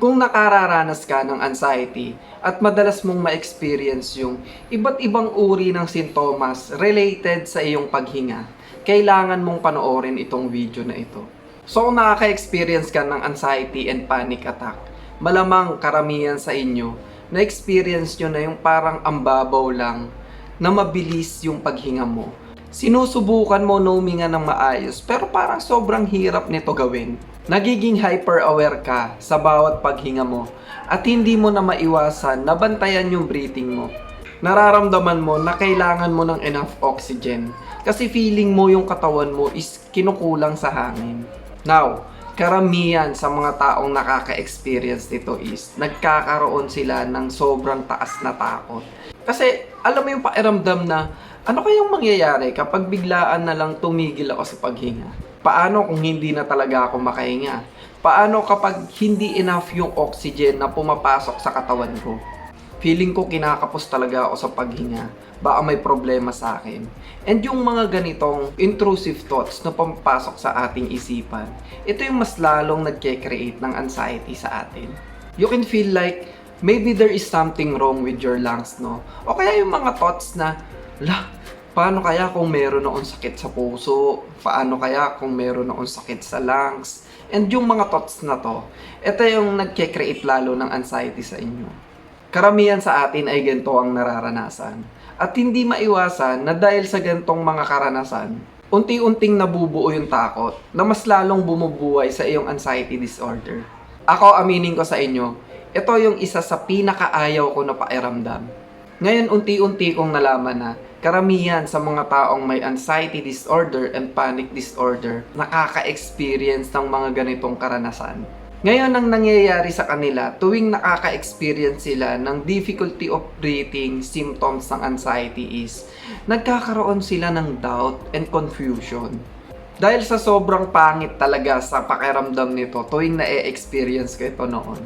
Kung nakararanas ka ng anxiety at madalas mong ma-experience yung iba't ibang uri ng sintomas related sa iyong paghinga, kailangan mong panoorin itong video na ito. So kung nakaka-experience ka ng anxiety and panic attack, malamang karamihan sa inyo na-experience nyo na yung parang ambabaw lang na mabilis yung paghinga mo. Sinusubukan mo na huminga ng maayos pero parang sobrang hirap nito gawin. Nagiging hyper-aware ka sa bawat paghinga mo at hindi mo na maiwasan na bantayan yung breathing mo. Nararamdaman mo na kailangan mo ng enough oxygen kasi feeling mo yung katawan mo is kinukulang sa hangin. Now, karamihan sa mga taong nakaka-experience nito is nagkakaroon sila ng sobrang taas na takot. Kasi alam mo yung pakiramdam na ano kayang mangyayari kapag biglaan na lang tumigil ako sa paghinga? Paano kung hindi na talaga ako makahinga? Paano kapag hindi enough yung oxygen na pumapasok sa katawan ko? Feeling ko kinakapos talaga ako sa paghinga. Baka may problema sa akin. And yung mga ganitong intrusive thoughts na pumapasok sa ating isipan, ito yung mas lalong nagke-create ng anxiety sa atin. You can feel like maybe there is something wrong with your lungs, no? O kaya yung mga thoughts na, paano kaya kung meron akong sakit sa puso? Paano kaya kung meron akong sakit sa lungs? And yung mga thoughts na to, ito yung nagke-create lalo ng anxiety sa inyo. Karamihan sa atin ay ganito ang nararanasan. At hindi maiwasan na dahil sa ganitong mga karanasan, unti-unting nabubuo yung takot na mas lalong bumubuhay sa iyong anxiety disorder. Ako, aminin ko sa inyo, ito yung isa sa pinakaayaw ko na pakiramdam. Ngayon, unti-unti kong nalaman na karamihan sa mga taong may anxiety disorder and panic disorder nakaka-experience ng mga ganitong karanasan. Ngayon, ang nangyayari sa kanila tuwing nakaka-experience sila ng difficulty of breathing symptoms ng anxiety is nagkakaroon sila ng doubt and confusion. Dahil sa sobrang pangit talaga sa pakiramdam nito tuwing na-experience ko ito noon,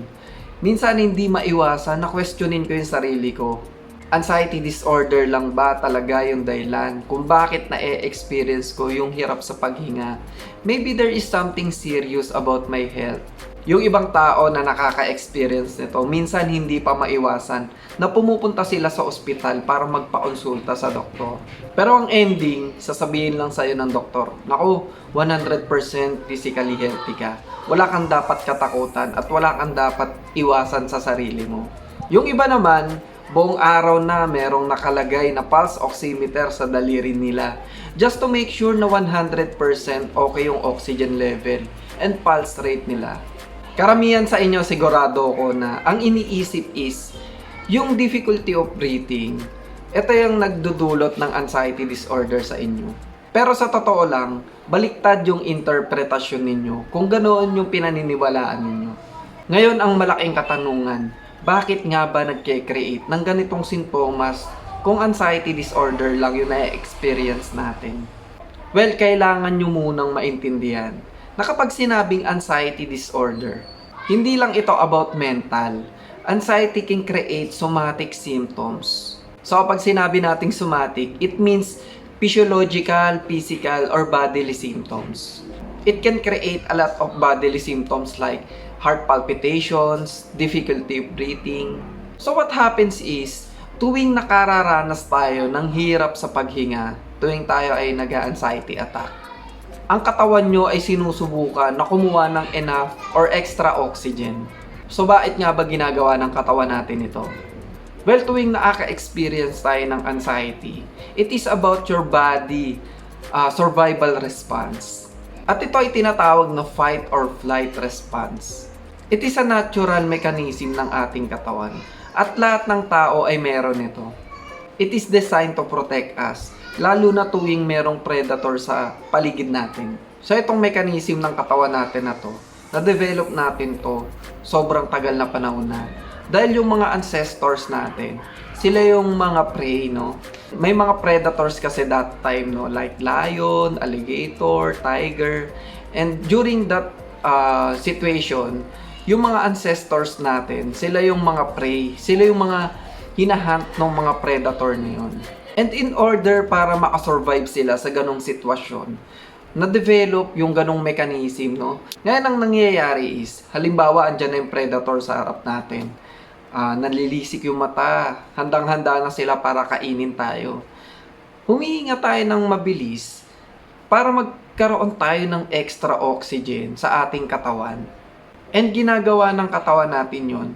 minsan hindi maiwasan na questionin ko yung sarili ko. Anxiety disorder lang ba talaga yung dahilan kung bakit na-experience ko yung hirap sa paghinga? Maybe there is something serious about my health. Yung ibang tao na nakaka-experience nito, minsan hindi pa maiwasan na pumupunta sila sa ospital para magpa-konsulta sa doktor. Pero ang ending, sasabihin lang sa'yo ng doktor, naku, 100% physically healthy ka. Wala kang dapat katakutan at wala kang dapat iwasan sa sarili mo. Yung iba naman, buong araw na merong nakalagay na pulse oximeter sa daliri nila just to make sure na 100% okay yung oxygen level and pulse rate nila. Karamihan sa inyo sigurado ko na ang iniisip is yung difficulty of breathing. Ito yung nagdudulot ng anxiety disorder sa inyo. Pero sa totoo lang, baliktad yung interpretasyon ninyo kung ganoon yung pinaniniwalaan ninyo. Ngayon ang malaking katanungan, bakit nga ba nagke-create ng ganitong sintomas kung anxiety disorder lang yung na-experience natin? Well, kailangan nyo munang maintindihan na kapag sinabing anxiety disorder, hindi lang ito about mental. Anxiety can create somatic symptoms. So kapag sinabi nating somatic, it means physiological, physical, or bodily symptoms. It can create a lot of bodily symptoms like heart palpitations, difficulty of breathing. So what happens is, tuwing nakararanas tayo ng hirap sa paghinga, tuwing tayo ay nag-anxiety attack, ang katawan nyo ay sinusubukan na kumuha ng enough or extra oxygen. So bakit nga ba ginagawa ng katawan natin ito? Well, tuwing nakaka-experience tayo ng anxiety, it is about your body survival response. At ito ay tinatawag na fight or flight response. It is a natural mechanism ng ating katawan. At lahat ng tao ay meron ito. It is designed to protect us, lalo na tuwing merong predator sa paligid natin. So itong mechanism ng katawan natin na to, na-develop natin to sobrang tagal na panahon na. Dahil yung mga ancestors natin, sila yung mga prey, no? May mga predators kasi that time, no? Like lion, alligator, tiger. And during that situation, yung mga ancestors natin, sila yung mga prey, sila yung mga hinahunt ng mga predator na yun. And in order para makasurvive sila sa ganong sitwasyon, na-develop yung ganong mechanism, no? Ngayon ang nangyayari is, halimbawa, andyan na yung predator sa harap natin. Nalilisik yung mata, handang-handa na sila para kainin tayo. Humihinga tayo ng mabilis para magkaroon tayo ng extra oxygen sa ating katawan. And ginagawa ng katawan natin yon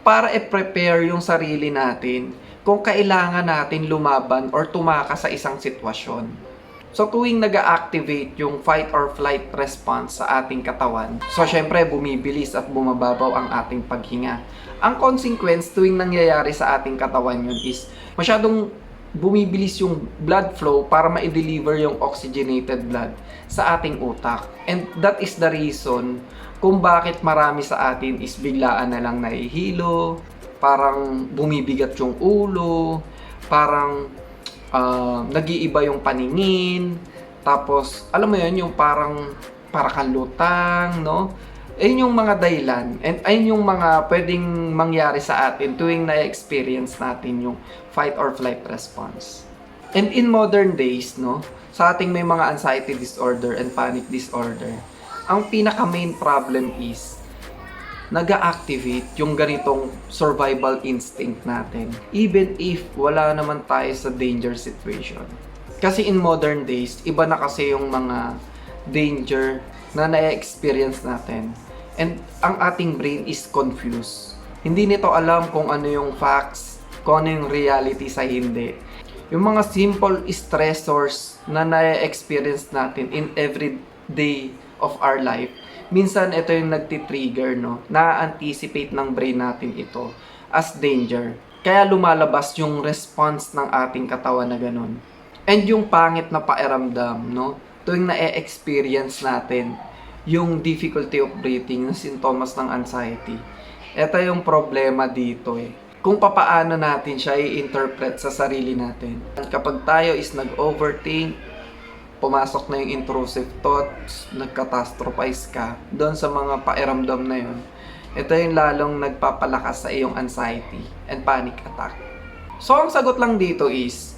para i-prepare yung sarili natin kung kailangan natin lumaban or tumakas sa isang sitwasyon. So tuwing nag-activate yung fight or flight response sa ating katawan, so syempre bumibilis at bumababaw ang ating paghinga. Ang consequence tuwing nangyayari sa ating katawan yun is masyadong bumibilis yung blood flow para ma-deliver yung oxygenated blood sa ating utak. And that is the reason kung bakit marami sa atin is biglaan na lang nahihilo, parang bumibigat yung ulo, parang nag-iiba yung paningin, tapos alam mo yun, yung parang kang lutang, no? Ayun yung mga dahilan, and ayun yung mga pwedeng mangyari sa atin tuwing na-experience natin yung fight or flight response. And in modern days, no, sa ating may mga anxiety disorder and panic disorder, ang pinaka main problem is nag-activate yung ganitong survival instinct natin even if wala naman tayo sa danger situation. Kasi in modern days, iba na kasi yung mga danger na na-experience natin. And ang ating brain is confused. Hindi nito alam kung ano yung facts, kung ano yung reality sa hindi. Yung mga simple stressors na na-experience natin in every day of our life, minsan ito yung nagtitrigger, no? Na-anticipate ng brain natin ito as danger. Kaya lumalabas yung response ng ating katawan na ganun. And yung pangit na pakiramdam, no? Tuwing na-experience natin yung difficulty of breathing, na sintomas ng anxiety. Ito yung problema dito kung papaano natin siya i-interpret sa sarili natin. Kapag tayo is nag-overthink, pumasok na yung intrusive thoughts, nag-catastrophize ka doon sa mga pairamdam na yun, ito yung lalong nagpapalakas sa iyong anxiety and panic attack. So, ang sagot lang dito is,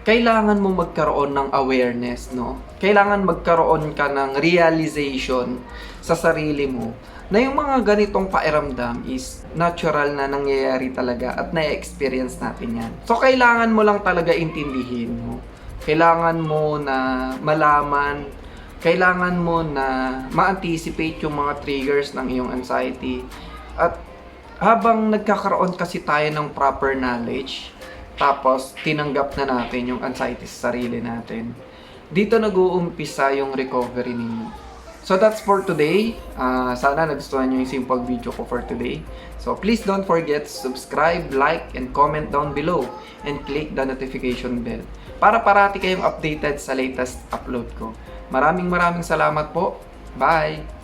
kailangan mo magkaroon ng awareness, no? Kailangan magkaroon ka ng realization sa sarili mo na yung mga ganitong pairamdam is natural na nangyayari talaga at na-experience natin yan. So, kailangan mo lang talaga intindihin mo. Kailangan mo na malaman, kailangan mo na ma-anticipate yung mga triggers ng iyong anxiety. At habang nagkakaroon kasi tayo ng proper knowledge, tapos tinanggap na natin yung anxiety sa sarili natin, dito nag-uumpisa yung recovery ninyo. So that's for today. Sana nagustuhan nyo yung simple video ko for today. So please don't forget to subscribe, like, and comment down below. And click the notification bell para parati kayong updated sa latest upload ko. Maraming salamat po. Bye!